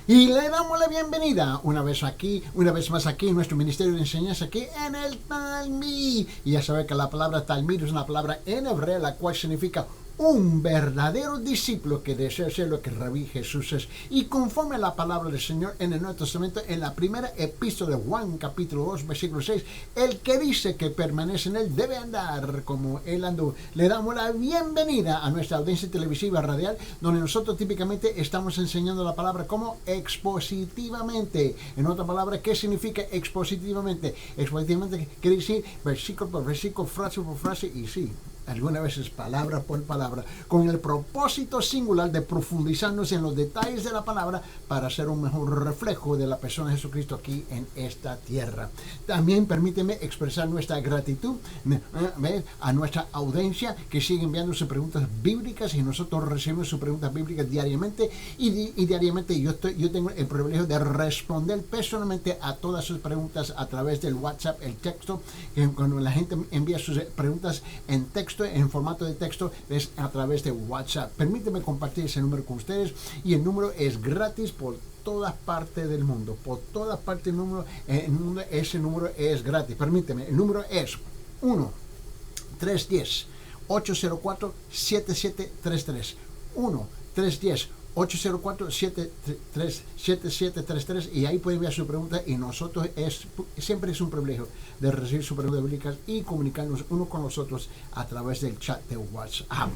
Y le damos la bienvenida una vez más aquí en nuestro Ministerio de Enseñanza, aquí en el Talmid. Y ya sabe que la palabra Talmid es una palabra en hebreo, la cual significa un verdadero discípulo que desea ser lo que Rabí Jesús es. Y conforme a la palabra del Señor en el Nuevo Testamento, en la primera epístola de Juan, capítulo 2, versículo 6, el que dice que permanece en él debe andar como él andó. Le damos la bienvenida a nuestra audiencia televisiva radial, donde nosotros típicamente estamos enseñando la palabra como expositivamente. En otra palabra, ¿qué significa expositivamente? Expositivamente quiere decir versículo por versículo, frase por frase, y sí, algunas veces palabra por palabra, con el propósito singular de profundizarnos en los detalles de la palabra para hacer un mejor reflejo de la persona de Jesucristo aquí en esta tierra. También permíteme expresar nuestra gratitud a nuestra audiencia que sigue enviando sus preguntas bíblicas, y nosotros recibimos sus preguntas bíblicas diariamente, y diariamente yo tengo el privilegio de responder personalmente a todas sus preguntas a través del WhatsApp, el texto. Cuando la gente envía sus preguntas en texto, en formato de texto, es a través de WhatsApp. Permíteme compartir ese número con ustedes, y el número es gratis por todas partes del mundo. Por todas partes del mundo, ese número es gratis. Permíteme, el número es 1-310-804-7733. 1-310-804-7733, y ahí pueden enviar su pregunta, y nosotros siempre es un privilegio de recibir sus preguntas bíblicas y comunicarnos uno con nosotros a través del chat de WhatsApp.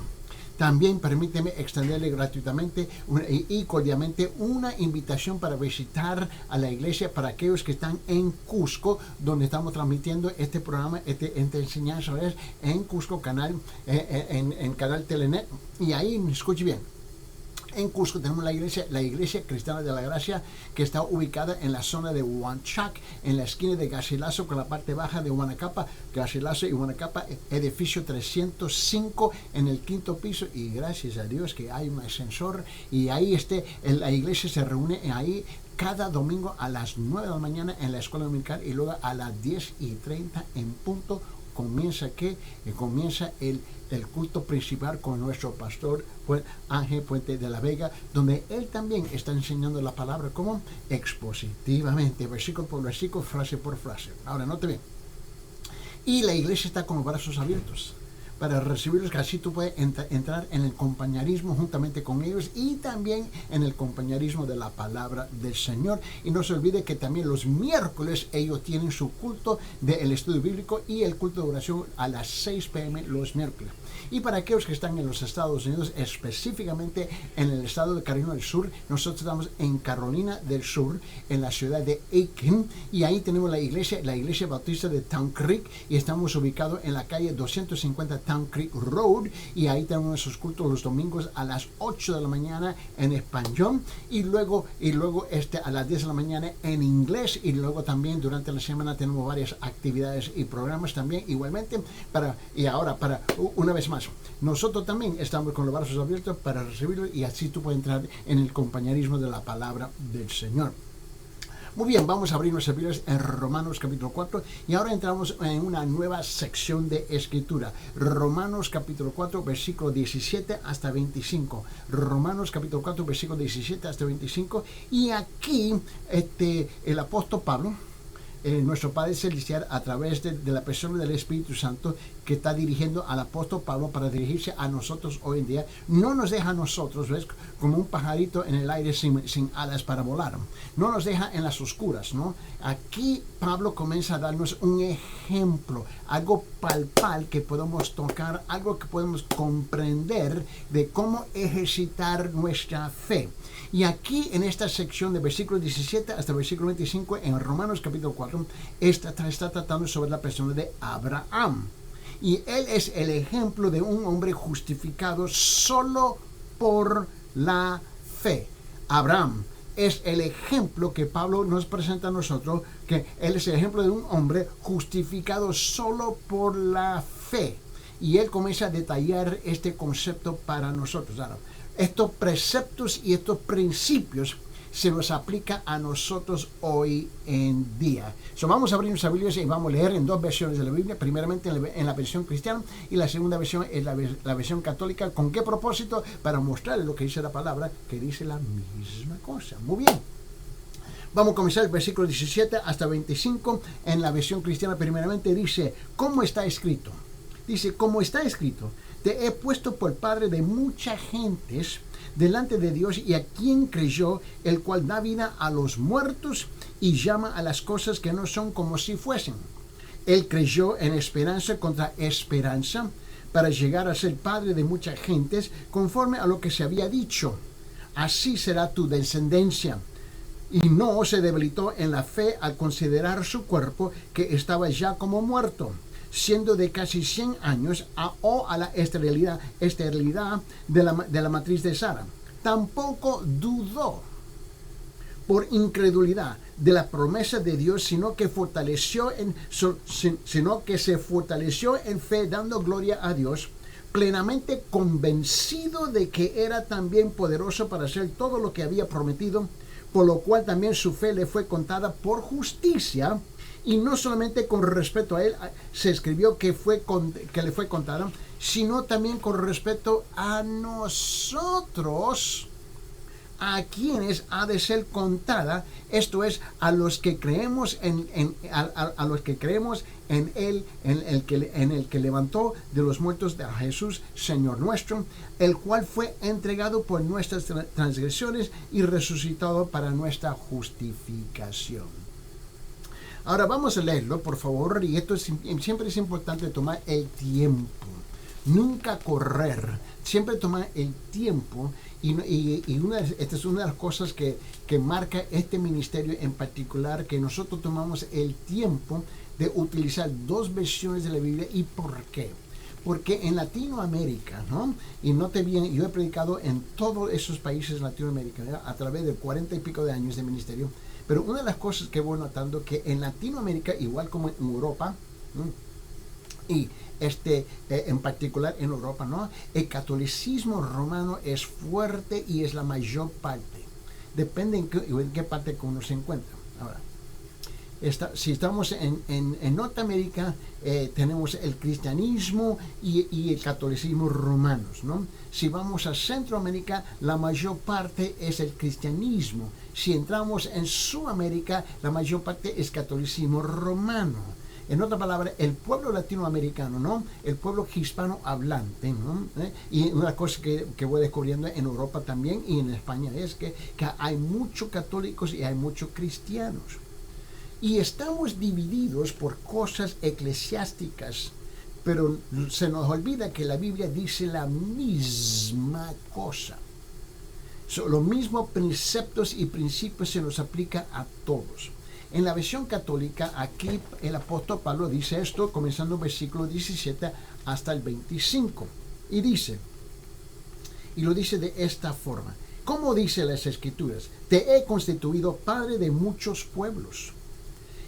También permíteme extenderle gratuitamente y cordialmente una invitación para visitar a la iglesia para aquellos que están en Cusco, donde estamos transmitiendo este programa, esta enseñanza es en Cusco, en canal Telenet. Y ahí, escuche bien, en Cusco tenemos la iglesia Cristiana de la Gracia, que está ubicada en la zona de Huanchac, en la esquina de Garcilaso con la parte baja de Huanacapa. Garcilaso y Huanacapa, edificio 305 en el 5º piso, y gracias a Dios que hay un ascensor, y ahí la iglesia se reúne ahí cada domingo a las 9 de la mañana en la escuela dominical, y luego a las 10:30 en punto comienza el culto principal con nuestro pastor Ángel Puente de la Vega, donde él también está enseñando la palabra como expositivamente, versículo por versículo, frase por frase. Ahora, note bien, y la iglesia está con los brazos abiertos para recibirlos, que así tú puedes entrar en el compañerismo juntamente con ellos, y también en el compañerismo de la palabra del Señor. Y no se olvide que también los miércoles ellos tienen su culto del estudio bíblico y el culto de oración a las 6 p.m. los miércoles. Y para aquellos que están en los Estados Unidos, específicamente en el estado de Carolina del Sur, nosotros estamos en Carolina del Sur, en la ciudad de Aiken, y ahí tenemos la iglesia bautista de Town Creek, y estamos ubicados en la calle 250 Town Creek Road, y ahí tenemos nuestros cultos los domingos a las 8 de la mañana en español, y luego a las 10 de la mañana en inglés, y luego también durante la semana tenemos varias actividades y programas también igualmente. Una vez más, nosotros también estamos con los brazos abiertos para recibirlo, y así tú puedes entrar en el compañerismo de la palabra del Señor. Muy bien, vamos a abrir nuestras Biblias en Romanos capítulo 4, y ahora entramos en una nueva sección de escritura. Romanos capítulo 4, versículo 17 hasta 25. Romanos capítulo 4, versículo 17 hasta 25. Y aquí el apóstol Pablo, nuestro Padre Celestial, a través de la persona del Espíritu Santo, que está dirigiendo al apóstol Pablo para dirigirse a nosotros hoy en día, no nos deja a nosotros, ¿ves?, como un pajarito en el aire sin alas para volar. No nos deja en las oscuras, ¿no? Aquí Pablo comienza a darnos un ejemplo, algo palpable que podemos tocar, algo que podemos comprender de cómo ejercitar nuestra fe. Y aquí en esta sección de versículo 17 hasta versículo 25 en Romanos capítulo 4, está tratando sobre la persona de Abraham. Y él es el ejemplo de un hombre justificado solo por la fe. Abraham es el ejemplo que Pablo nos presenta a nosotros, que él es el ejemplo de un hombre justificado solo por la fe. Y él comienza a detallar este concepto para nosotros. Ahora, estos preceptos y estos principios se nos aplica a nosotros hoy en día. Vamos a abrir nuestra Biblia y vamos a leer en dos versiones de la Biblia. Primeramente en la versión cristiana, y la segunda versión es la versión católica. ¿Con qué propósito? Para mostrarles lo que dice la palabra, que dice la misma cosa. Muy bien. Vamos a comenzar el versículo 17 hasta 25 en la versión cristiana. Primeramente dice, ¿cómo está escrito? Dice, como está escrito, te he puesto por padre de muchas gentes delante de Dios y a quien creyó, el cual da vida a los muertos y llama a las cosas que no son como si fuesen. Él creyó en esperanza contra esperanza para llegar a ser padre de muchas gentes conforme a lo que se había dicho. Así será tu descendencia. Y no se debilitó en la fe al considerar su cuerpo que estaba ya como muerto, siendo de casi 100 años o a la esterilidad de la matriz de Sara. Tampoco dudó por incredulidad de la promesa de Dios, sino que se fortaleció en fe, dando gloria a Dios, plenamente convencido de que era también poderoso para hacer todo lo que había prometido, por lo cual también su fe le fue contada por justicia. Y no solamente con respecto a él se escribió que le fue contada, sino también con respecto a nosotros, a quienes ha de ser contada, esto es, a los que creemos a los que creemos en él, en el que levantó de los muertos a Jesús, Señor nuestro, el cual fue entregado por nuestras transgresiones y resucitado para nuestra justificación. Ahora vamos a leerlo, por favor, y esto siempre es importante tomar el tiempo, nunca correr, siempre tomar el tiempo, y esta es una de las cosas que marca este ministerio en particular, que nosotros tomamos el tiempo de utilizar dos versiones de la Biblia. ¿Y por qué? Porque en Latinoamérica, ¿no? Y note bien, yo he predicado en todos esos países de Latinoamérica, ¿verdad?, a través de 40 y pico de años de ministerio. Pero una de las cosas que voy notando que en Latinoamérica, igual como en Europa, ¿no?, y en particular en Europa, ¿no?, el catolicismo romano es fuerte y es la mayor parte. Depende en qué parte que uno se encuentra. Ahora, si estamos en Norteamérica, tenemos el cristianismo y el catolicismo romanos, ¿no? Si vamos a Centroamérica, la mayor parte es el cristianismo. Si entramos en Sudamérica, la mayor parte es catolicismo romano. En otra palabra, el pueblo latinoamericano, ¿no?, el pueblo hispano hablante, ¿no? Y una cosa que voy descubriendo en Europa también y en España es que hay muchos católicos y hay muchos cristianos. Y estamos divididos por cosas eclesiásticas, pero se nos olvida que la Biblia dice la misma cosa. Los mismos preceptos y principios se nos aplica a todos. En la versión católica, aquí el apóstol Pablo dice esto, comenzando el versículo 17 hasta el 25. Y lo dice de esta forma. ¿Cómo dice las Escrituras? Te he constituido padre de muchos pueblos.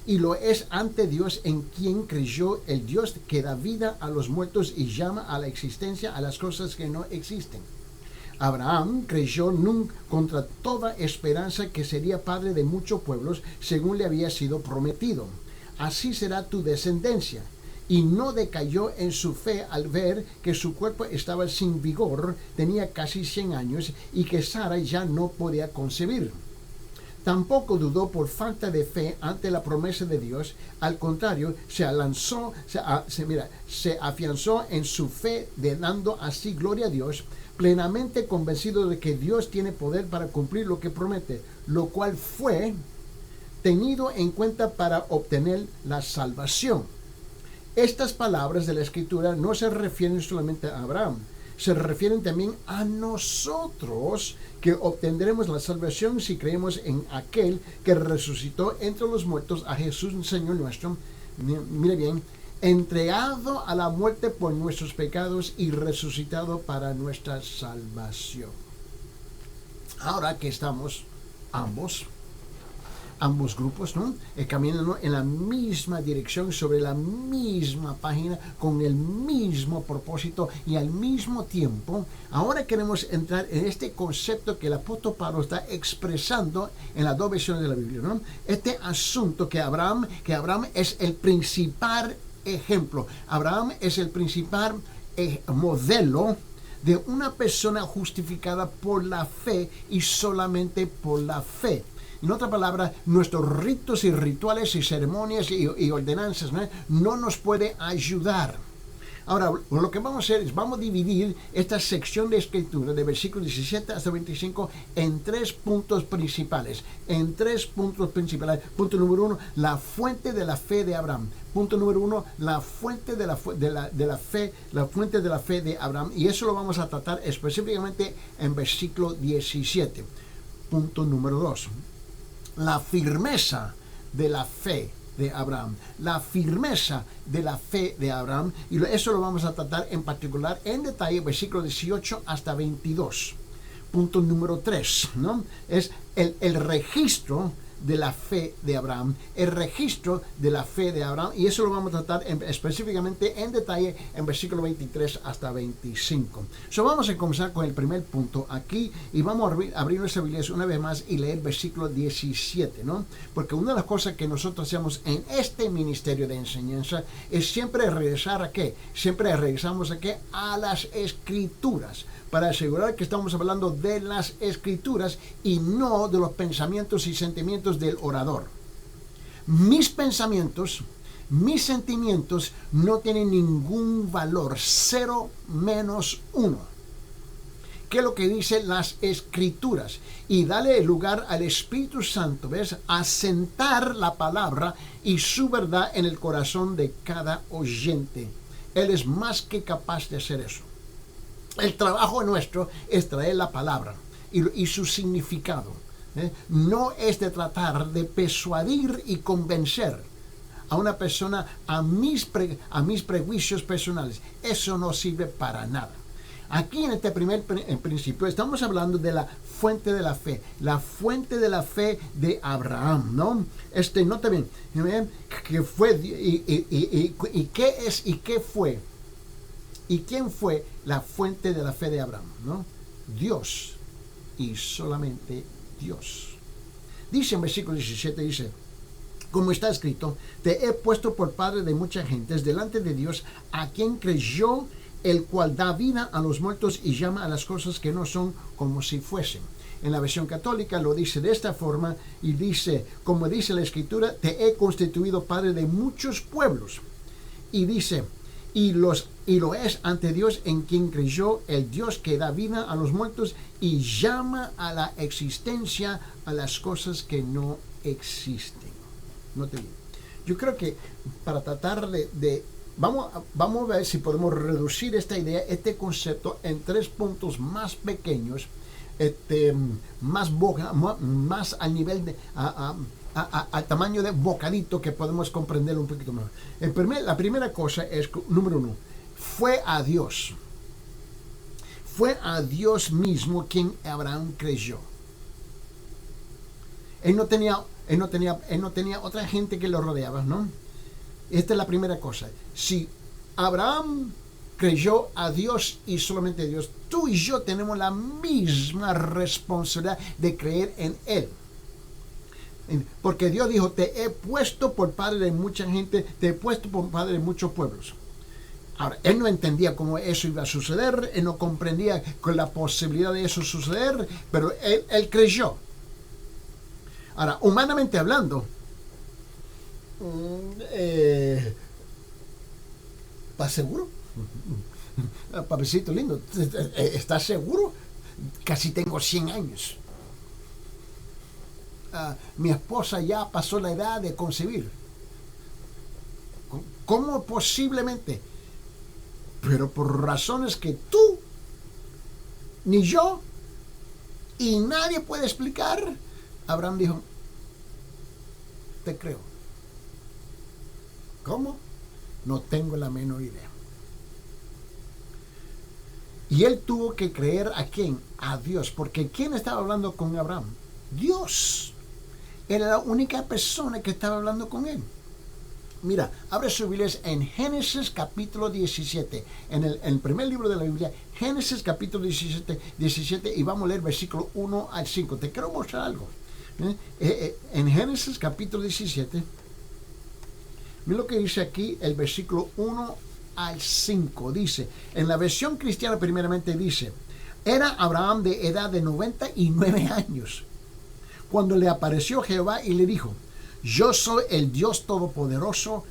Y lo es ante Dios, en quien creyó, el Dios que da vida a los muertos y llama a la existencia a las cosas que no existen. Abraham creyó contra toda esperanza que sería padre de muchos pueblos, según le había sido prometido. Así será tu descendencia. Y no decayó en su fe al ver que su cuerpo estaba sin vigor, tenía casi 100 años, y que Sara ya no podía concebir. Tampoco dudó por falta de fe ante la promesa de Dios. Al contrario, se afianzó en su fe, dando así gloria a Dios, plenamente convencido de que Dios tiene poder para cumplir lo que promete, lo cual fue tenido en cuenta para obtener la salvación. Estas palabras de la Escritura no se refieren solamente a Abraham, se refieren también a nosotros, que obtendremos la salvación si creemos en aquel que resucitó entre los muertos a Jesús, Señor nuestro. Mire bien, entregado a la muerte por nuestros pecados y resucitado para nuestra salvación. Ahora que estamos ambos grupos, ¿no?, caminando en la misma dirección, sobre la misma página, con el mismo propósito y al mismo tiempo, ahora queremos entrar en este concepto que el apóstol Pablo está expresando en las dos versiones de la Biblia, ¿no? Este asunto que Abraham es el principal ejemplo. Abraham es el principal modelo de una persona justificada por la fe y solamente por la fe. En otras palabras, nuestros ritos y rituales y ceremonias y ordenanzas no nos puede ayudar. Ahora, lo que vamos a hacer es, vamos a dividir esta sección de escritura, de versículos 17 hasta 25, en 3 puntos principales. Punto número 1, la fuente de la fe de Abraham. Punto número 1, la fuente de la fe de Abraham. Y eso lo vamos a tratar específicamente en versículo 17. Punto número 2, la firmeza de la fe de Abraham. La firmeza de la fe de Abraham. Y eso lo vamos a tratar en particular, en detalle, versículo 18 hasta 22. Punto número 3, ¿no? Es el registro de la fe de Abraham. El registro de la fe de Abraham. Y eso lo vamos a tratar específicamente en detalle en versículo 23 hasta 25. Vamos a comenzar con el primer punto aquí. Y vamos a abrir nuestra Biblia una vez más y leer versículo 17, ¿no? Porque una de las cosas que nosotros hacemos en este ministerio de enseñanza es siempre regresar ¿a qué? Siempre regresamos ¿a qué? A las Escrituras, para asegurar que estamos hablando de las Escrituras y no de los pensamientos y sentimientos del orador. Mis pensamientos, mis sentimientos no tienen ningún valor, 0 menos 1. ¿Qué es lo que dicen las Escrituras? Y dale lugar al Espíritu Santo, ¿ves? A sentar la palabra y su verdad en el corazón de cada oyente. Él es más que capaz de hacer eso. El trabajo nuestro es traer la palabra y su significado. No es de tratar de persuadir y convencer a una persona a mis prejuicios personales. Eso no sirve para nada. Aquí en este primer principio estamos hablando de la fuente de la fe de Abraham, ¿no? Nota bien, que fue y qué es y qué fue. ¿Y quién fue la fuente de la fe de Abraham? ¿No? Dios, y solamente Dios. Dice en versículo 17, dice, como está escrito, te he puesto por padre de muchas gentes delante de Dios, a quien creyó, el cual da vida a los muertos y llama a las cosas que no son como si fuesen. En la versión católica lo dice de esta forma y dice, como dice la Escritura, te he constituido padre de muchos pueblos. Y dice, y lo es ante Dios en quien creyó, el Dios que da vida a los muertos y llama a la existencia a las cosas que no existen. No te digo. Yo creo que para tratar vamos a ver si podemos reducir esta idea, este concepto, en 3 puntos más pequeños, más al nivel de al tamaño de bocadito que podemos comprender un poquito más. La primera cosa es, número 1, fue a Dios mismo quien Abraham creyó. Él no tenía otra gente que lo rodeaba, ¿no? Esta es la primera cosa. Si Abraham creyó a Dios y solamente a Dios, tú y yo tenemos la misma responsabilidad de creer en Él. Porque Dios dijo, te he puesto por padre de mucha gente, te he puesto por padre de muchos pueblos. Ahora, él no entendía cómo eso iba a suceder, él no comprendía con la posibilidad de eso suceder, pero él creyó. Ahora, humanamente hablando, ¿estás seguro? Papecito lindo, ¿estás seguro? Casi tengo 100 años. Mi esposa ya pasó la edad de concebir. ¿Cómo posiblemente? Pero por razones que tú, ni yo, y nadie puede explicar, Abraham dijo, te creo. ¿Cómo? No tengo la menor idea. Y él tuvo que creer ¿a quién? A Dios. Porque ¿quién estaba hablando con Abraham? Dios. Era la única persona que estaba hablando con él. Mira, abre su Biblia en Génesis capítulo 17. En el primer libro de la Biblia, Génesis capítulo 17, y vamos a leer versículo 1 al 5. Te quiero mostrar algo. En Génesis capítulo 17, mira lo que dice aquí el versículo 1 al 5. Dice, en la versión cristiana primeramente dice, era Abraham de edad de 99 años cuando le apareció Jehová y le dijo: yo soy el Dios Todopoderoso,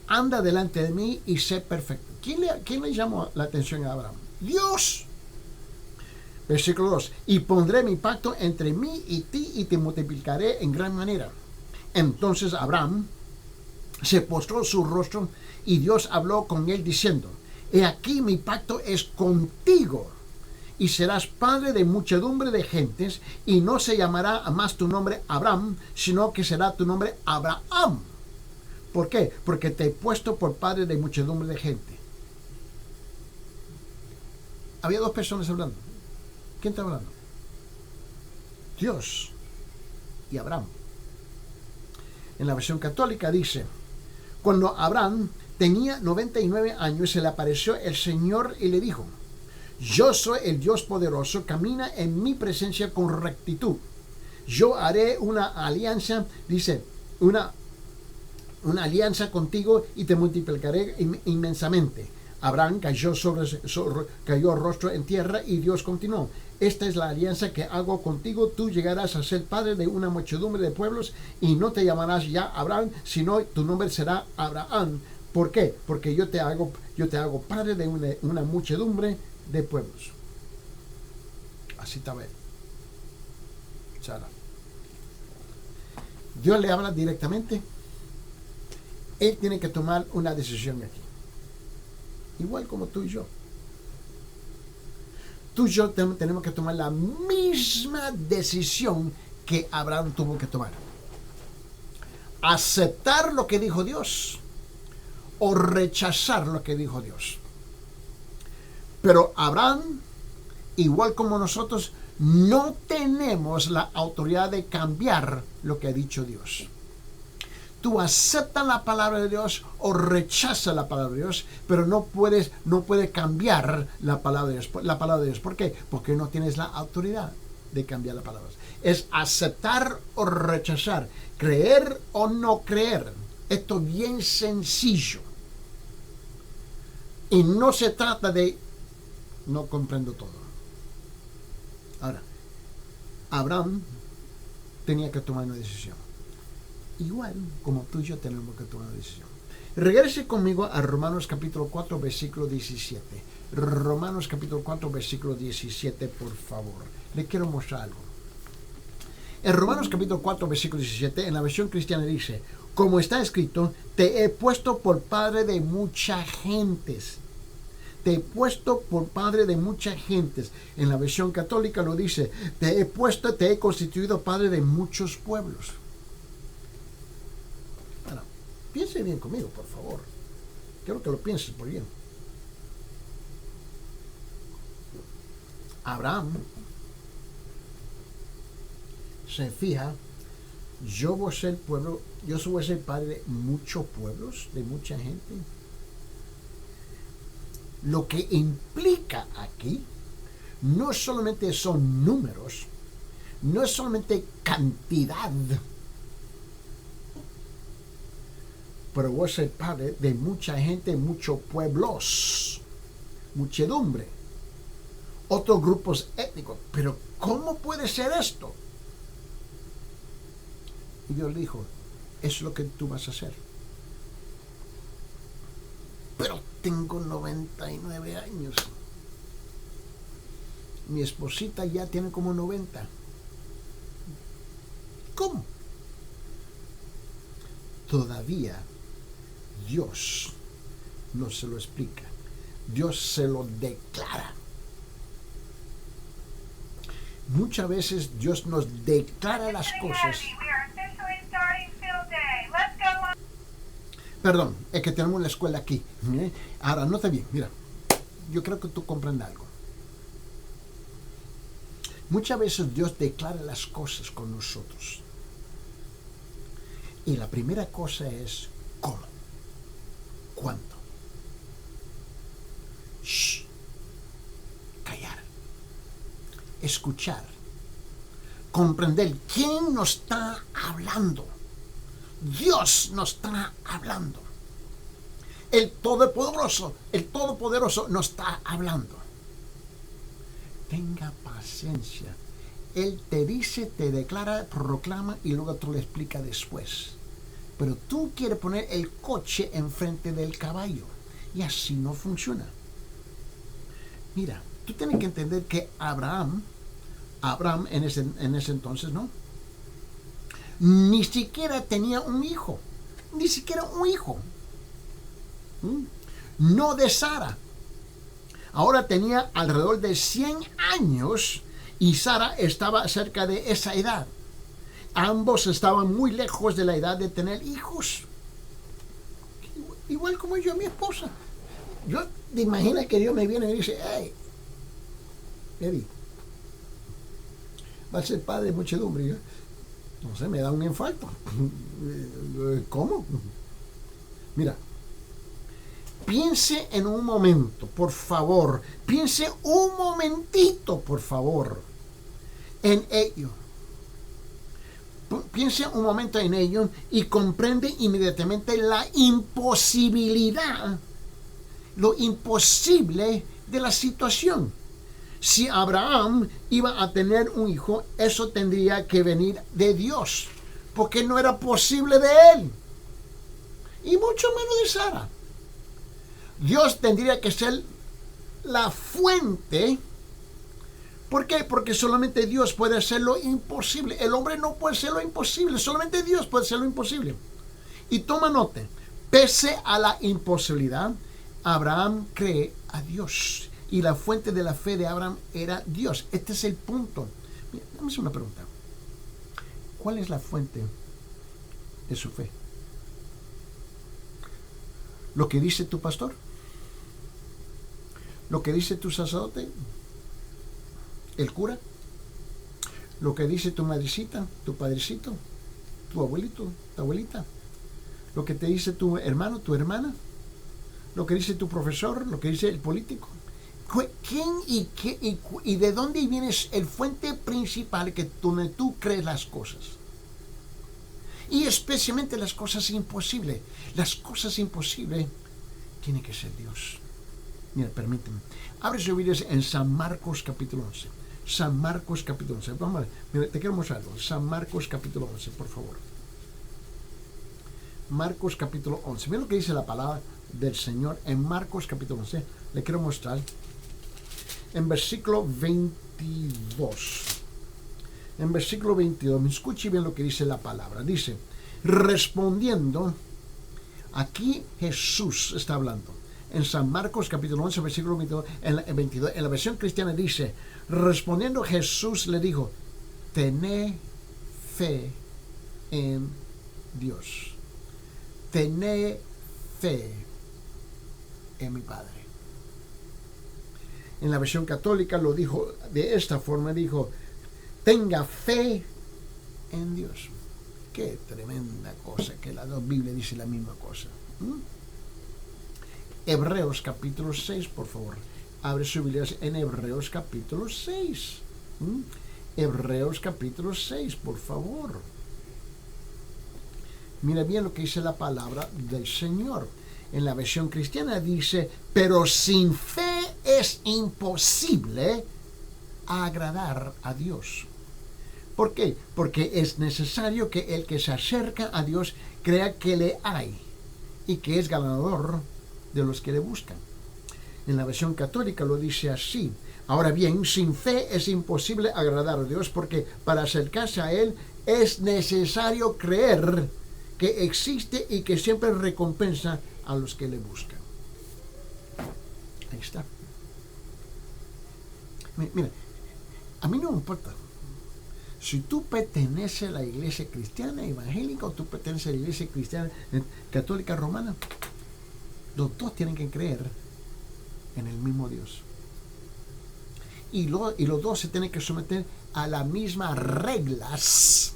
anda delante de mí y sé perfecto. ¿Quién le llamó la atención a Abraham? Dios. Versículo 2: y pondré mi pacto entre mí y ti y te multiplicaré en gran manera. Entonces Abraham se postró su rostro y Dios habló con él diciendo: he aquí mi pacto es contigo, y serás padre de muchedumbre de gentes, y no se llamará más tu nombre Abraham, sino que será tu nombre Abraham. ¿Por qué? Porque te he puesto por padre de muchedumbre de gente. Había dos personas hablando. ¿Quién está hablando? Dios y Abraham. En la versión católica dice: cuando Abraham tenía 99 años, se le apareció el Señor y le dijo: yo soy el Dios poderoso, camina en mi presencia con rectitud. Yo haré una alianza, dice, una alianza contigo y te multiplicaré inmensamente. Abraham cayó cayó rostro en tierra y Dios continuó: esta es la alianza que hago contigo, tú llegarás a ser padre de una muchedumbre de pueblos y no te llamarás ya Abraham, sino tu nombre será Abraham. ¿Por qué? Porque yo te hago padre de una muchedumbre de pueblos. Así está bien. Sara. Dios le habla directamente. Él tiene que tomar una decisión aquí. Igual como tú y yo. Tú y yo tenemos que tomar la misma decisión que Abraham tuvo que tomar. Aceptar lo que dijo Dios o rechazar lo que dijo Dios. Pero Abraham, igual como nosotros, no tenemos la autoridad de cambiar lo que ha dicho Dios. Tú aceptas la palabra de Dios o rechazas la palabra de Dios, pero no puedes cambiar la palabra de Dios. La palabra de Dios. ¿Por qué? Porque no tienes la autoridad de cambiar la palabra. Es aceptar o rechazar, creer o no creer. Esto es bien sencillo. Y no se trata de no comprendo todo. Ahora, Abraham tenía que tomar una decisión. Igual como tú y yo tenemos que tomar una decisión. Regrese conmigo a Romanos capítulo 4, versículo 17. Romanos capítulo 4, versículo 17, por favor. Le quiero mostrar algo. En Romanos capítulo 4, versículo 17, en la versión cristiana dice: como está escrito, te he puesto por padre de muchas gentes. Te he puesto por padre de muchas gentes. En la versión católica lo dice: te he constituido padre de muchos pueblos. Bueno, piense bien conmigo, por favor. Quiero que lo pienses por bien. Abraham se fija: yo voy a ser pueblo, yo voy a ser padre de muchos pueblos, de mucha gente. Lo que implica aquí no solamente son números, no es solamente cantidad, pero voy a ser padre de mucha gente, muchos pueblos, muchedumbre, otros grupos étnicos. Pero ¿cómo puede ser esto? Y Dios dijo: es lo que tú vas a hacer. Pero tengo 99 años. Mi esposita ya tiene como 90. ¿Cómo? Todavía Dios no se lo explica. Dios se lo declara. Muchas veces Dios nos declara las cosas. Perdón, es que tenemos la escuela aquí. Ahora, nota bien, mira. Yo creo que tú comprendes algo. Muchas veces Dios declara las cosas con nosotros. Y la primera cosa es: ¿cómo? ¿Cuándo? Shh. Callar. Escuchar. Comprender quién nos está hablando. Dios nos está hablando. El Todopoderoso nos está hablando. Tenga paciencia. Él te dice, te declara, proclama y luego tú le explicas después. Pero tú quieres poner el coche enfrente del caballo y así no funciona. Mira, tú tienes que entender que Abraham en ese entonces, ¿no? Ni siquiera tenía un hijo. Ni siquiera un hijo. No de Sara. Ahora tenía alrededor de 100 años y Sara estaba cerca de esa edad. Ambos estaban muy lejos de la edad de tener hijos. Igual como yo, mi esposa. Yo te imaginas que Dios me viene y me dice, hey, Eddie, va a ser padre de muchedumbre. Yo, no sé, me da un infarto. ¿Cómo? Mira, piense en un momento, por favor. Piense un momentito, por favor, en ello. Piense un momento en ello y comprende inmediatamente la imposibilidad, lo imposible de la situación. Si Abraham iba a tener un hijo, eso tendría que venir de Dios, porque no era posible de él, y mucho menos de Sara. Dios tendría que ser la fuente. ¿Por qué? Porque solamente Dios puede hacer lo imposible. El hombre no puede hacer lo imposible, solamente Dios puede hacer lo imposible. Y toma nota, pese a la imposibilidad, Abraham cree a Dios. Y la fuente de la fe de Abraham era Dios. Este es el punto. Mira, dame una pregunta. ¿Cuál es la fuente de su fe? ¿Lo que dice tu pastor? ¿Lo que dice tu sacerdote? ¿El cura? ¿Lo que dice tu madrecita, tu padrecito, tu abuelito, tu abuelita? ¿Lo que te dice tu hermano, tu hermana? ¿Lo que dice tu profesor? ¿Lo que dice el político? ¿Quién y de dónde viene el fuente principal donde tú crees las cosas? Y especialmente las cosas imposibles. Las cosas imposibles tiene que ser Dios. Mira, permíteme. Abre sus Biblias en San Marcos capítulo 11. San Marcos capítulo 11. Vamos a ver. Mira, te quiero mostrar algo. San Marcos capítulo 11, por favor. Marcos capítulo 11. Mira lo que dice la palabra del Señor en Marcos capítulo 11. Le quiero mostrar en versículo 22. En versículo 22, me escuche bien lo que dice la palabra. Dice, respondiendo, aquí Jesús está hablando. En San Marcos capítulo 11, versículo 22, en la versión cristiana dice, respondiendo Jesús le dijo, tened fe en Dios. Tened fe en mi Padre. En la versión católica lo dijo de esta forma, dijo, tenga fe en Dios. Qué tremenda cosa que la Biblia dice la misma cosa. Hebreos capítulo 6, por favor. Abre su Biblia en Hebreos capítulo 6. Hebreos capítulo 6, por favor. Mira bien lo que dice la palabra del Señor. En la versión cristiana dice, pero sin fe es imposible agradar a Dios. ¿Por qué? Porque es necesario que el que se acerca a Dios crea que le hay y que es galardonador de los que le buscan. En la versión católica lo dice así. Ahora bien, sin fe es imposible agradar a Dios porque para acercarse a Él es necesario creer que existe y que siempre recompensa a los que le buscan. Ahí está. Mira, a mí no me importa si tú perteneces a la iglesia cristiana evangélica o tú perteneces a la iglesia cristiana católica romana. Los dos tienen que creer en el mismo Dios. Y los dos se tienen que someter a las mismas reglas,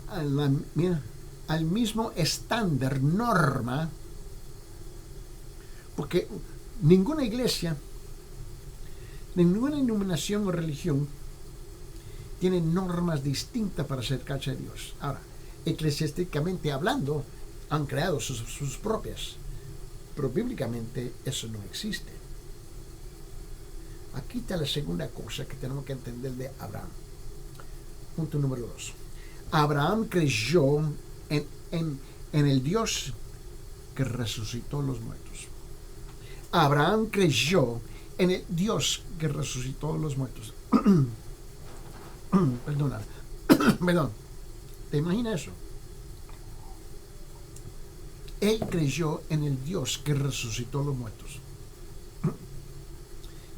al mismo estándar, norma, porque ninguna iglesia, ninguna denominación o religión tiene normas distintas para acercarse a Dios. Ahora, eclesiásticamente hablando, han creado sus propias, pero bíblicamente eso no existe. Aquí está la segunda cosa que tenemos que entender de Abraham. Punto número 2. Abraham creyó en el Dios que resucitó a los muertos. Abraham creyó en el Dios que resucitó a los muertos. Perdona. Perdón. ¿Te imaginas eso? Él creyó en el Dios que resucitó a los muertos.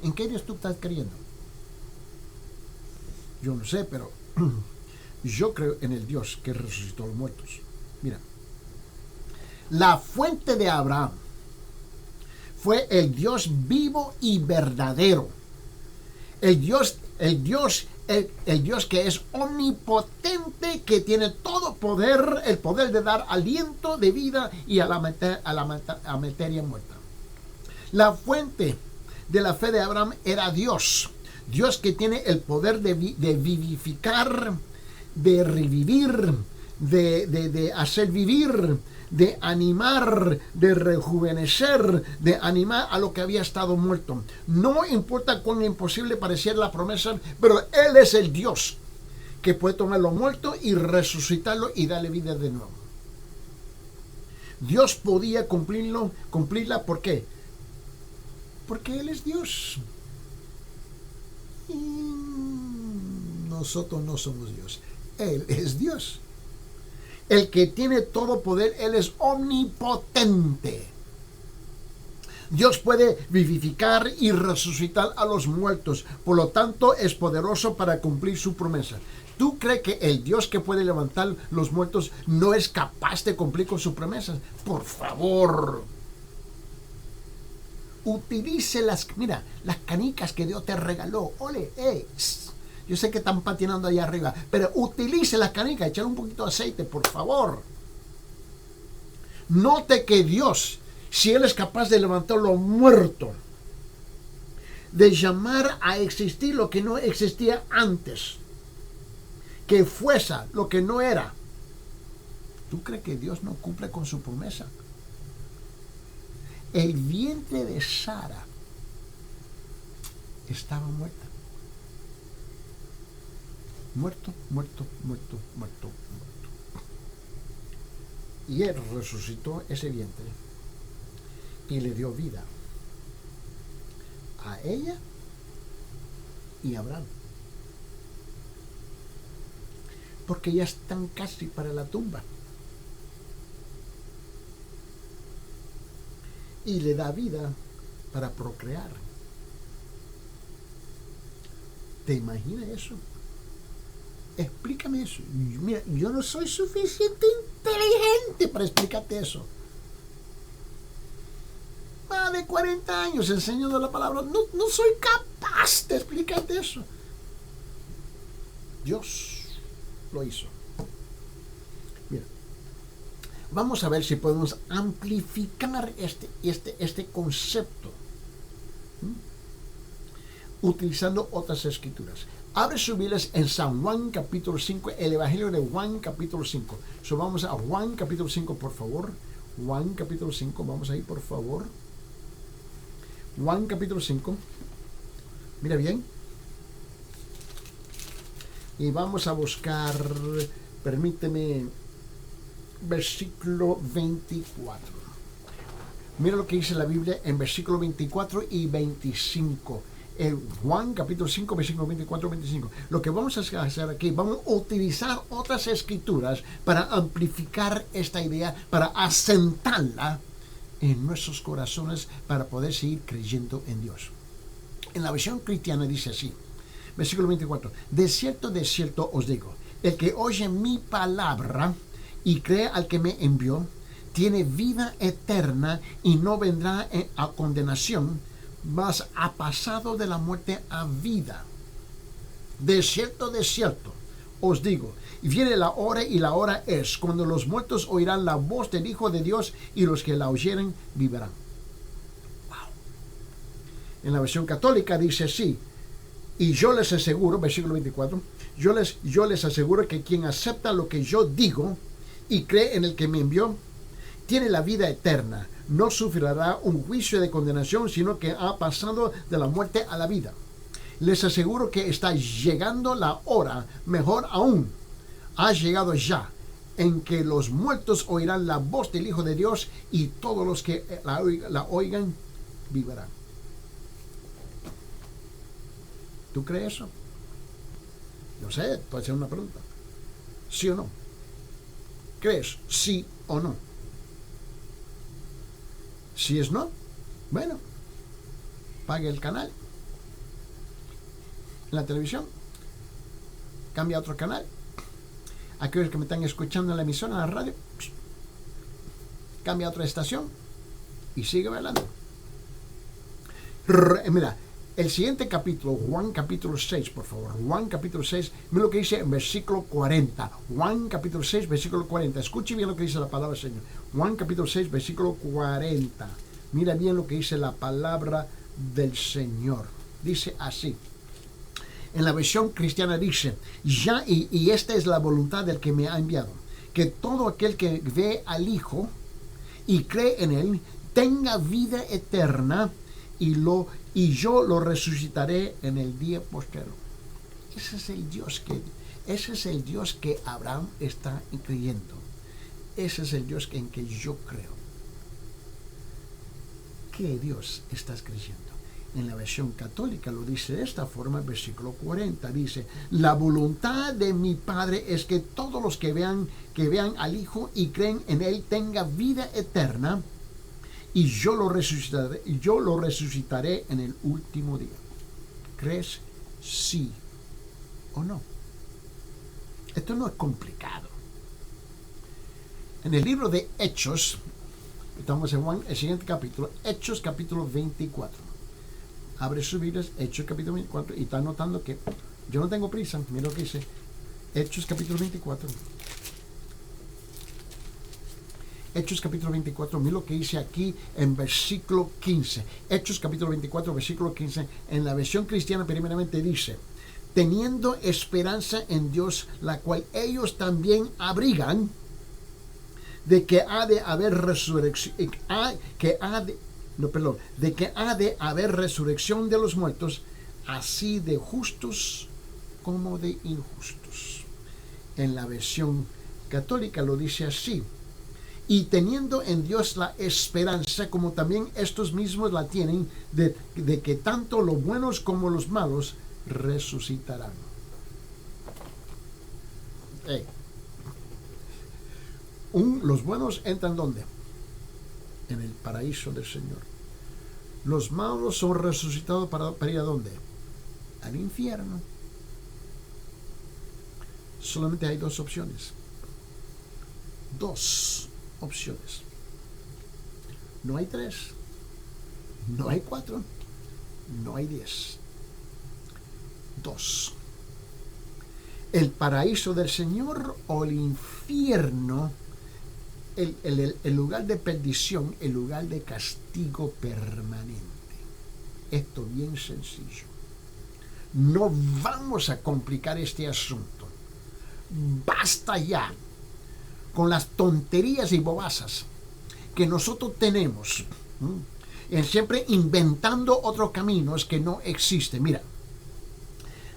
¿En qué Dios tú estás creyendo? Yo no sé, pero yo creo en el Dios que resucitó a los muertos. Mira, la fuente de Abraham fue el Dios vivo y verdadero. El Dios que es omnipotente, que tiene todo poder, el poder de dar aliento de vida y a la materia muerta. La fuente de la fe de Abraham era Dios. Dios que tiene el poder de vivificar, de revivir, de hacer vivir, de animar, de rejuvenecer, de animar a lo que había estado muerto. No importa cuán imposible pareciera la promesa, pero Él es el Dios que puede tomar lo muerto y resucitarlo y darle vida de nuevo. Dios podía cumplirla, ¿por qué? Porque Él es Dios. Y nosotros no somos Dios. Él es Dios. El que tiene todo poder, Él es omnipotente. Dios puede vivificar y resucitar a los muertos. Por lo tanto, es poderoso para cumplir su promesa. ¿Tú crees que el Dios que puede levantar los muertos no es capaz de cumplir con sus promesas? Por favor. Utilice las canicas que Dios te regaló. Ole, yo sé que están patinando allá arriba, pero utilice las canicas, échale un poquito de aceite, por favor. Note que Dios, si Él es capaz de levantar lo muerto, de llamar a existir lo que no existía antes, que fuese lo que no era, ¿tú crees que Dios no cumple con su promesa? El vientre de Sara estaba muerta. Muerto. Y Él resucitó ese vientre y le dio vida a ella y a Abraham. Porque ya están casi para la tumba. Y le da vida para procrear. ¿Te imaginas eso? Explícame eso. Mira, yo no soy suficiente inteligente para explicarte eso. Más de 40 años enseñando la palabra. No soy capaz de explicarte eso. Dios lo hizo. Mira, vamos a ver si podemos amplificar este concepto utilizando otras escrituras. Abre sus Biblias en San Juan capítulo 5, el Evangelio de Juan capítulo 5. Vamos a Juan capítulo 5, por favor. Juan capítulo 5, vamos ahí, por favor. Juan capítulo 5. Mira bien. Y vamos a buscar, permíteme, versículo 24. Mira lo que dice la Biblia en versículo 24 y 25. Juan capítulo 5, versículo 24 y 25. Lo que vamos a hacer aquí, vamos a utilizar otras escrituras para amplificar esta idea, para asentarla en nuestros corazones, para poder seguir creyendo en Dios. En la versión cristiana dice así, versículo 24. De cierto os digo, el que oye mi palabra y cree al que me envió, tiene vida eterna y no vendrá a condenación, mas ha pasado de la muerte a vida. De cierto os digo, y viene la hora, y la hora es, cuando los muertos oirán la voz del Hijo de Dios, y los que la oyeren vivirán. Wow. En la versión católica dice así, y yo les aseguro, versículo 24, yo les aseguro que quien acepta lo que yo digo y cree en el que me envió, tiene la vida eterna. No sufrirá un juicio de condenación, sino que ha pasado de la muerte a la vida. Les aseguro que está llegando la hora, mejor aún, ha llegado ya, en que los muertos oirán la voz del Hijo de Dios y todos los que la oigan vivirán. ¿Tú crees eso? Yo sé, estoy haciendo una pregunta. ¿Sí o no? ¿Crees sí o no? Si es no, bueno, pague el canal en la televisión, cambia a otro canal. Aquellos que me están escuchando en la emisora, en la radio, cambia a otra estación y sigue bailando. Mira, el siguiente capítulo, Juan capítulo 6, por favor. Juan capítulo 6, mira lo que dice en versículo 40. Juan capítulo 6, versículo 40. Escuche bien lo que dice la palabra del Señor. Juan capítulo 6, versículo 40. Mira bien lo que dice la palabra del Señor. Dice así. En la versión cristiana dice, ya y esta es la voluntad del que me ha enviado, que todo aquel que ve al Hijo y cree en Él tenga vida eterna y yo lo resucitaré en el día postrero. Ese es el Dios que Abraham está creyendo. Ese es el Dios en que yo creo. ¿Qué Dios estás creyendo? En la versión católica lo dice de esta forma, versículo 40, dice, la voluntad de mi Padre es que todos los que vean al Hijo y creen en Él tenga vida eterna, y yo lo resucitaré en el último día. ¿Crees sí o no? Esto no es complicado. En el libro de Hechos, estamos en Juan, el siguiente capítulo, Hechos capítulo 24. Abre sus Biblias, Hechos capítulo 24, y está notando que yo no tengo prisa. Mira lo que dice Hechos capítulo 24. Hechos capítulo 24, mira lo que dice aquí en versículo 15. Hechos capítulo 24, versículo 15, en la versión cristiana primeramente dice, teniendo esperanza en Dios, la cual ellos también abrigan, de que ha de haber resurrección, de que ha de haber resurrección de los muertos, así de justos como de injustos. En la versión católica lo dice así, y teniendo en Dios la esperanza, como también estos mismos la tienen, de que tanto los buenos como los malos resucitarán. Los buenos entran ¿dónde? En el paraíso del Señor. Los malos son resucitados para ir a ¿dónde? Al infierno. Solamente hay dos opciones. Dos opciones. No hay tres, no hay cuatro, no hay 10. Dos. El paraíso del Señor o el infierno, el lugar de perdición, el lugar de castigo permanente. Esto bien sencillo. No vamos a complicar este asunto. Basta ya con las tonterías y bobazas que nosotros tenemos, en siempre inventando otros caminos que no existen. Mira,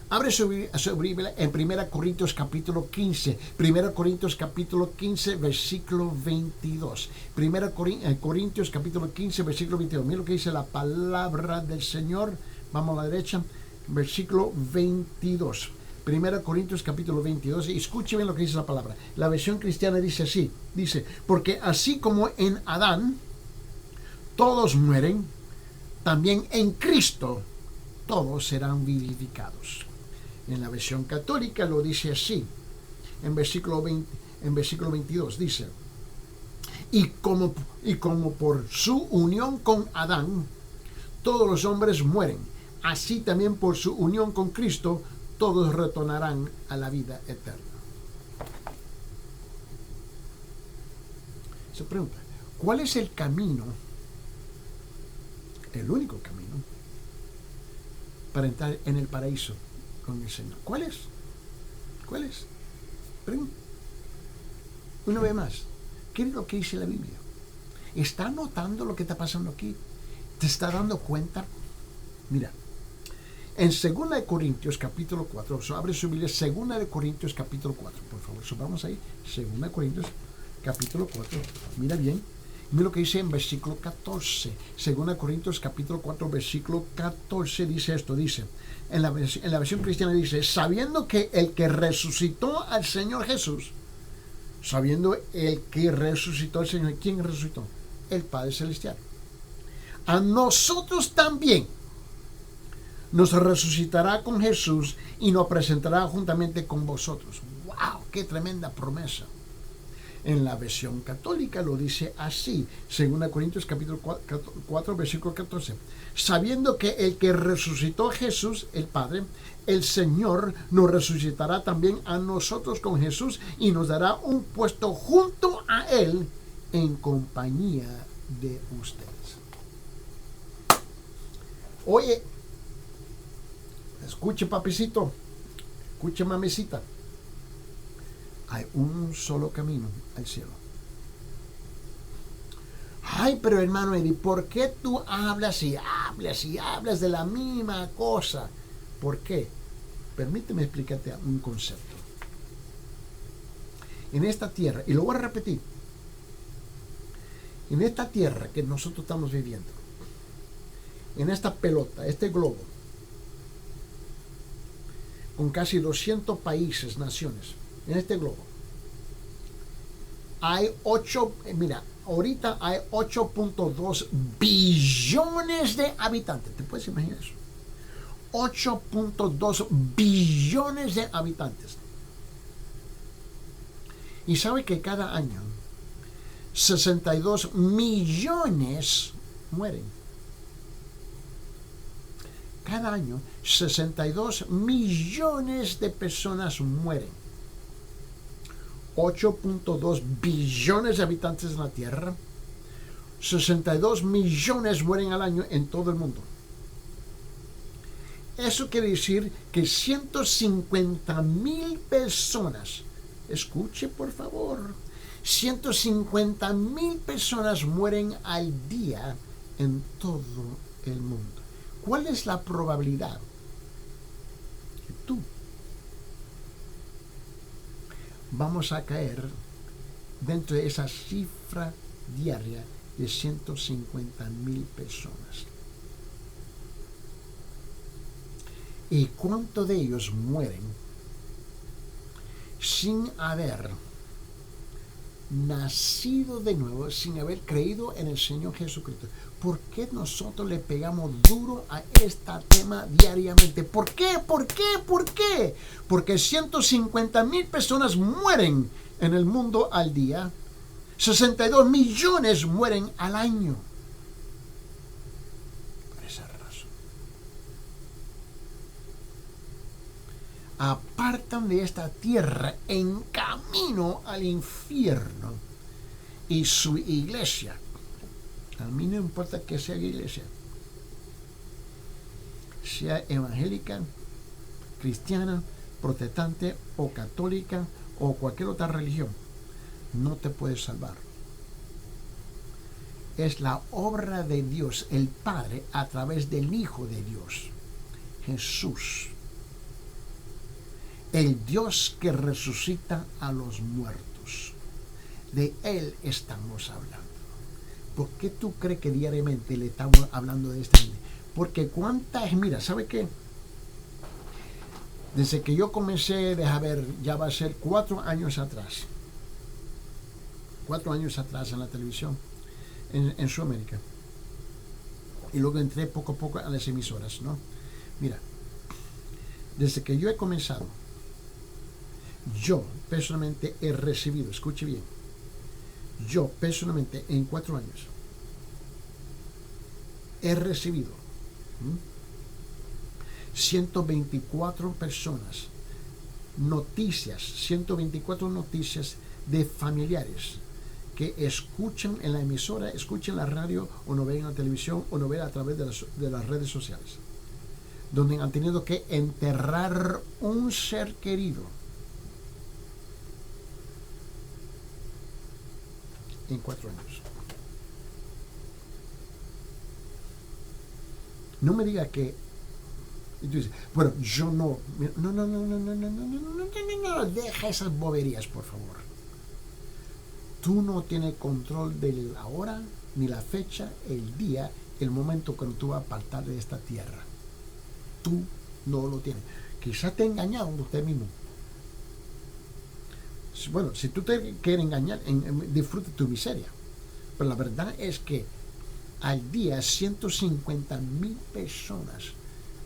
abre su Biblia en 1 Corintios capítulo 15. 1 Corintios capítulo 15, versículo 22. 1 Corintios capítulo 15, versículo 22. Mira lo que dice la palabra del Señor. Vamos a la derecha. Versículo 22. 1 Corintios capítulo 22. Y escuche bien lo que dice la palabra. La versión cristiana dice así. Dice, porque así como en Adán todos mueren, también en Cristo todos serán vivificados. En la versión católica lo dice así, en versículo 22, dice, y como por su unión con Adán, todos los hombres mueren, así también por su unión con Cristo, todos retornarán a la vida eterna. Se pregunta, ¿cuál es el camino, el único camino, para entrar en el paraíso con el Señor? ¿Cuál es? ¿Cuál es? Una vez más, ¿qué es lo que dice la Biblia? ¿Está notando lo que está pasando aquí? ¿Te está dando cuenta? Mira, En 2 Corintios capítulo 4, abre su Biblia, 2 Corintios capítulo 4, por favor, vamos ahí, 2 Corintios capítulo 4, mira bien, mira lo que dice en versículo 14, 2 Corintios capítulo 4, versículo 14, dice esto, dice, en la versión cristiana dice, sabiendo que el que resucitó al Señor Jesús, sabiendo el que resucitó al Señor, ¿quién resucitó? El Padre Celestial. A nosotros también nos resucitará con Jesús y nos presentará juntamente con vosotros. ¡Wow! ¡Qué tremenda promesa! En la versión católica lo dice así, 2 Corintios capítulo 4, versículo 14. Sabiendo que el que resucitó a Jesús, el Padre, el Señor, nos resucitará también a nosotros con Jesús y nos dará un puesto junto a Él en compañía de ustedes. Oye, escuche papicito, escuche mamecita. Hay un solo camino al cielo. Ay, pero hermano Eddie, ¿por qué tú hablas y hablas de la misma cosa? ¿Por qué? Permíteme explicarte un concepto. En esta tierra, y lo voy a repetir, en esta tierra que nosotros estamos viviendo, en esta pelota, este globo, con casi 200 países, naciones, en este globo, hay ahorita hay 8.2 billones de habitantes. ¿Te puedes imaginar eso? 8.2 billones de habitantes. Y sabe que cada año 62 millones mueren. Cada año 62 millones de personas mueren. 8.2 billones de habitantes en la Tierra. 62 millones mueren al año en todo el mundo. Eso quiere decir que 150,000 personas, escuche por favor, 150,000 personas mueren al día en todo el mundo. ¿Cuál es la probabilidad que tú vamos a caer dentro de esa cifra diaria de 150,000 personas? ¿Y cuántos de ellos mueren sin haber nacido de nuevo, sin haber creído en el Señor Jesucristo? ¿Por qué nosotros le pegamos duro a este tema diariamente? ¿Por qué? ¿Por qué? ¿Por qué? Porque 150,000 personas mueren en el mundo al día. 62 millones mueren al año. Por esa razón. Apartan de esta tierra en camino al infierno. Y su iglesia, a mí no importa que sea iglesia, sea evangélica, cristiana, protestante o católica o cualquier otra religión, no te puedes salvar. Es la obra de Dios, el Padre, a través del Hijo de Dios, Jesús, el Dios que resucita a los muertos. De Él estamos hablando. ¿Por qué tú crees que diariamente le estamos hablando de esta gente? Porque mira, ¿sabe qué? Desde que yo comencé, ya va a ser 4 años atrás. 4 años atrás en la televisión, en Sudamérica. Y luego entré poco a poco a las emisoras, ¿no? Mira, desde que yo he comenzado, yo personalmente he recibido, escuche bien, yo personalmente en 4 años he recibido 124 personas, 124 noticias de familiares que escuchan en la emisora, escuchan en la radio o no ven en la televisión o no ven a través de las redes sociales, donde han tenido que enterrar un ser querido en 4 años. No me diga que Y tú dices, bueno, yo no. No, no, no, no, no, no, no, no, no, no, no, no, deja esas boberías, por favor. Tú no tienes control de la hora, ni la fecha, el día, el momento cuando tú vas a apartar de esta tierra. Tú no lo tienes. Quizás te engañaron de usted mismo. Bueno, si tú te quieres engañar, disfruta tu miseria. Pero la verdad es que al día 150,000 personas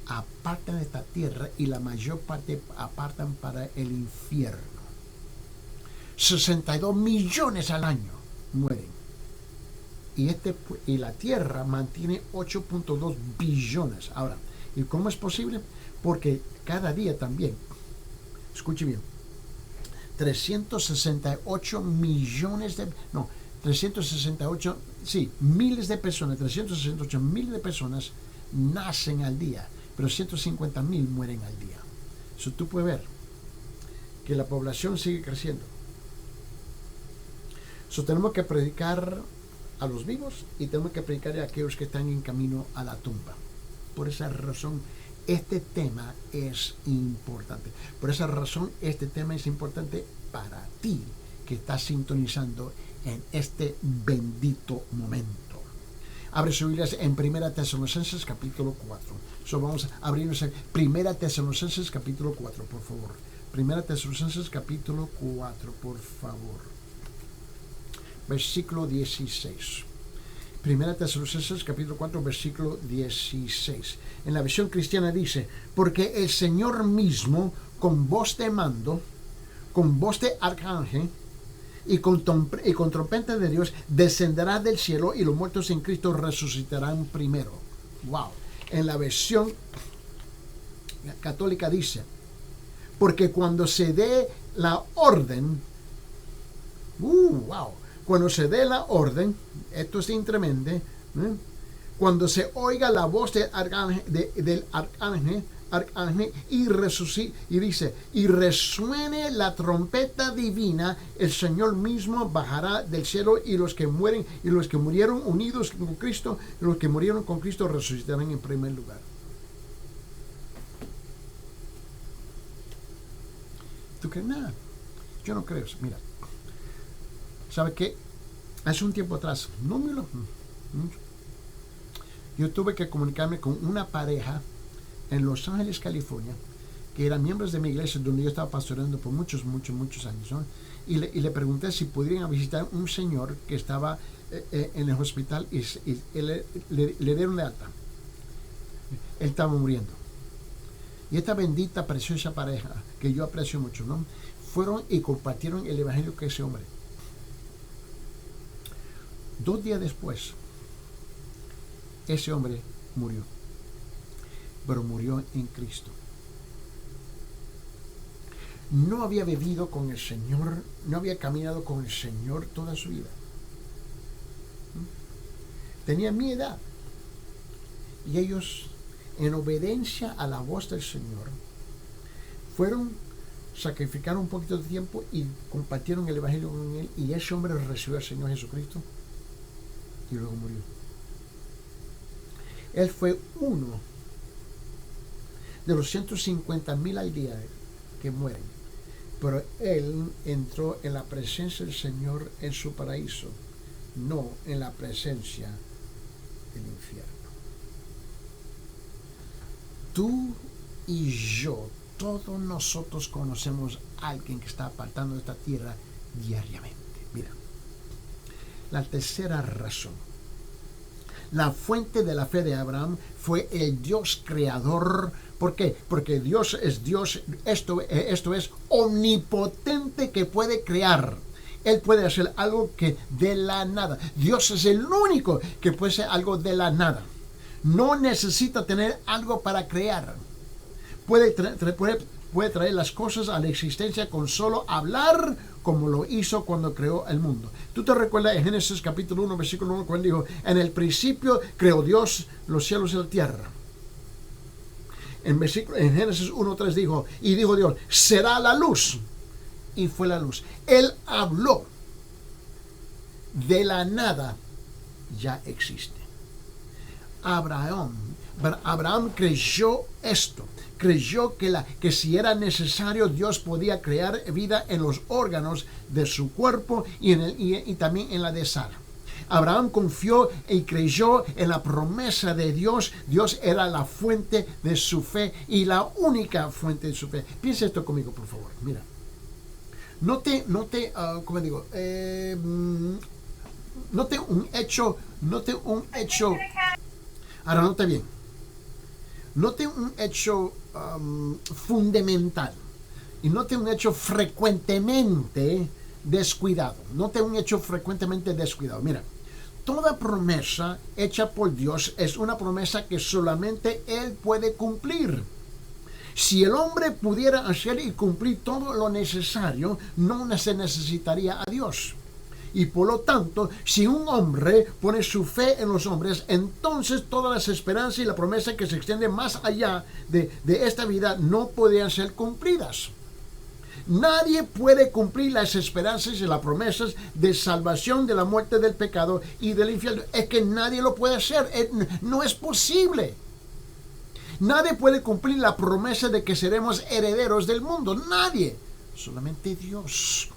apartan de esta tierra y la mayor parte apartan para el infierno. 62 millones al año mueren. Y la tierra mantiene 8.2 billones. Ahora, ¿y cómo es posible? Porque cada día también, escuche bien, 368 millones de... No, 368, sí, miles de personas, 368 mil de personas nacen al día, pero 150,000 mueren al día. Eso tú puedes ver que la población sigue creciendo. Eso tenemos que predicar a los vivos y tenemos que predicar a aquellos que están en camino a la tumba. Por esa razón, este tema es importante. Por esa razón, este tema es importante para ti que estás sintonizando en este bendito momento. Abre su Biblia en 1 Tesalonicenses capítulo 4. Vamos a abrirnos en 1 Tesalonicenses capítulo 4, por favor. 1 Tesalonicenses capítulo 4, por favor. Versículo 16. 1 Tesalonicenses capítulo 4, versículo 16. En la versión cristiana dice, porque el Señor mismo, con voz de mando, con voz de arcángel y con trompeta de Dios, descenderá del cielo y los muertos en Cristo resucitarán primero. Wow. En la versión católica dice, porque cuando se dé la orden, wow, cuando se dé la orden, esto es tremendo, cuando se oiga la voz del arcángel y dice, y resuene la trompeta divina, el Señor mismo bajará del cielo y los que mueren y los que murieron unidos con Cristo, los que murieron con Cristo resucitarán en primer lugar. ¿Tú crees? Nada. Yo no creo. Mira, ¿sabe qué? Hace un tiempo atrás, yo tuve que comunicarme con una pareja en Los Ángeles, California, que eran miembros de mi iglesia donde yo estaba pastoreando por muchos años, ¿no? Y le pregunté si podrían visitar un señor que estaba en el hospital y le dieron de alta. Él estaba muriendo. Y esta bendita, preciosa pareja, que yo aprecio mucho, ¿no? Fueron y compartieron el evangelio con ese hombre. 2 días después, ese hombre murió. Pero murió en Cristo. No había bebido con el Señor, no había caminado con el Señor toda su vida. Tenía mi edad. Y ellos, en obediencia a la voz del Señor, sacrificaron un poquito de tiempo y compartieron el evangelio con él. Y ese hombre recibió al Señor Jesucristo y luego murió. Él fue uno de los 150,000 al día que mueren. Pero él entró en la presencia del Señor en su paraíso, no en la presencia del infierno. Tú y yo, todos nosotros conocemos a alguien que está apartando de esta tierra diariamente. Mira, la tercera razón. La fuente de la fe de Abraham fue el Dios creador. ¿Por qué? Porque Dios es Dios, esto es omnipotente, que puede crear. Él puede hacer algo que de la nada. Dios es el único que puede hacer algo de la nada. No necesita tener algo para crear. Puede traer las cosas a la existencia con solo hablar, como lo hizo cuando creó el mundo. ¿Tú te recuerdas en Génesis capítulo 1, versículo 1, cuando dijo, en el principio creó Dios los cielos y la tierra? En Génesis 1:3 dijo Dios, será la luz, y fue la luz. Él habló, de la nada ya existe. Abraham Abraham creyó esto. Creyó que si era necesario, Dios podía crear vida en los órganos de su cuerpo y también en la de Sara. Abraham confió y creyó en la promesa de Dios. Dios era la fuente de su fe y la única fuente de su fe. Piensa esto conmigo, por favor. Mira. ¿Cómo digo? Note un hecho. Ahora, note bien. Note un hecho fundamental. Y note un hecho frecuentemente descuidado. Note un hecho frecuentemente descuidado. Mira. Toda promesa hecha por Dios es una promesa que solamente Él puede cumplir. Si el hombre pudiera hacer y cumplir todo lo necesario, no se necesitaría a Dios. Y por lo tanto, si un hombre pone su fe en los hombres, entonces todas las esperanzas y la promesa que se extiende más allá de esta vida no podrían ser cumplidas. Nadie puede cumplir las esperanzas y las promesas de salvación de la muerte, del pecado y del infierno. Es que nadie lo puede hacer. No es posible. Nadie puede cumplir la promesa de que seremos herederos del mundo. Nadie. Solamente Dios.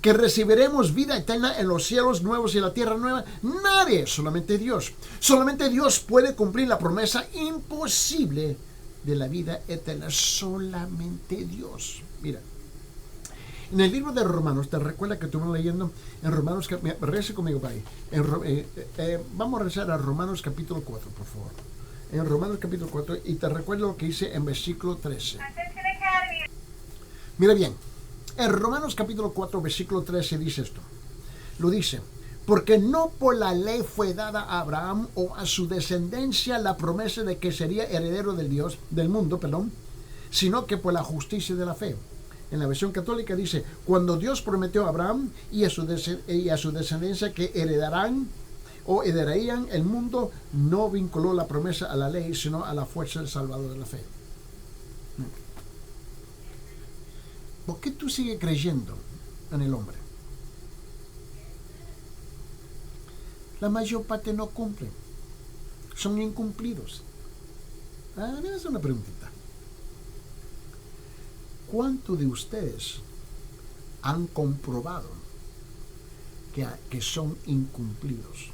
Que recibiremos vida eterna en los cielos nuevos y la tierra nueva. Nadie. Solamente Dios. Solamente Dios puede cumplir la promesa imposible de la vida eterna. Solamente Dios. Mira, en el libro de Romanos, te recuerda que estuvimos leyendo en Romanos, regrese conmigo para ahí. Vamos a rezar a Romanos capítulo 4, por favor. En Romanos capítulo 4, y te recuerdo lo que dice en versículo 13. Mira bien, en Romanos capítulo 4, versículo 13 dice esto. Lo dice: porque no por la ley fue dada a Abraham o a su descendencia la promesa de que sería heredero del mundo, sino que por la justicia de la fe. En la versión católica dice: cuando Dios prometió a Abraham y a su descendencia que herederían el mundo, no vinculó la promesa a la ley, sino a la fuerza del Salvador de la fe. ¿Por qué tú sigues creyendo en el hombre? La mayor parte no cumplen. Son incumplidos. Debe hacer una preguntita. ¿Cuántos de ustedes han comprobado que son incumplidos?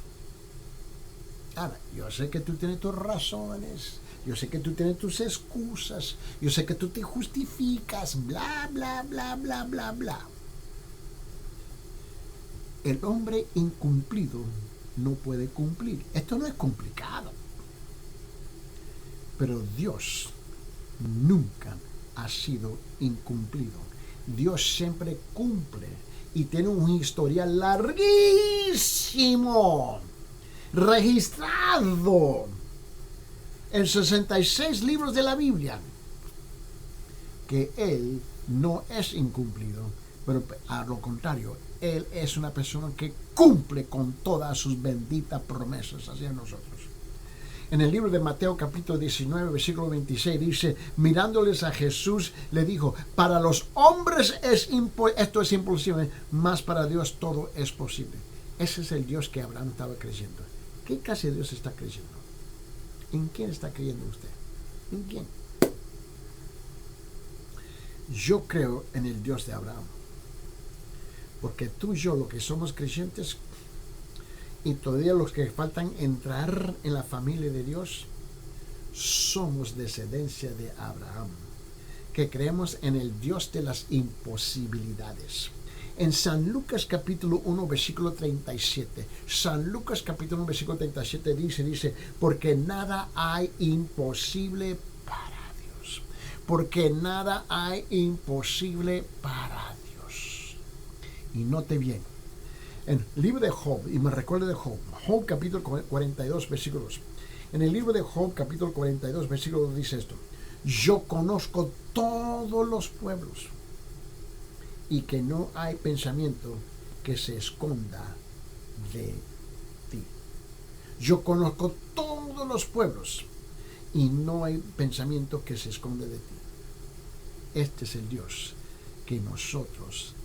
Ahora, yo sé que tú tienes tus razones, yo sé que tú tienes tus excusas, yo sé que tú te justificas, bla, bla, bla, bla, bla, bla. El hombre incumplido no puede cumplir. Esto no es complicado. Pero Dios nunca ha sido incumplido. Dios siempre cumple y tiene un historial larguísimo, registrado en 66 libros de la Biblia, que Él no es incumplido, pero a lo contrario, Él es una persona que cumple con todas sus benditas promesas hacia nosotros. En el libro de Mateo capítulo 19, versículo 26 dice: mirándoles a Jesús, le dijo: para los hombres esto es imposible, mas para Dios todo es posible. Ese es el Dios que Abraham estaba creyendo. ¿Qué clase de Dios está creyendo? ¿En quién está creyendo usted? ¿En quién? Yo creo en el Dios de Abraham. Porque tú y yo, los que somos creyentes, y todavía los que faltan entrar en la familia de Dios, somos descendencia de Abraham, que creemos en el Dios de las imposibilidades. En San Lucas capítulo 1 versículo 37, San Lucas capítulo 1 versículo 37 dice, porque nada hay imposible para Dios, porque nada hay imposible para Dios. Y note bien, en el libro de Job, y me recuerdo de Job capítulo 42 versículos, en el libro de Job capítulo 42 versículos dice esto: yo conozco todos los pueblos, y que no hay pensamiento que se esconda de ti. Yo conozco todos los pueblos, y no hay pensamiento que se esconde de ti. Este es el Dios que nosotros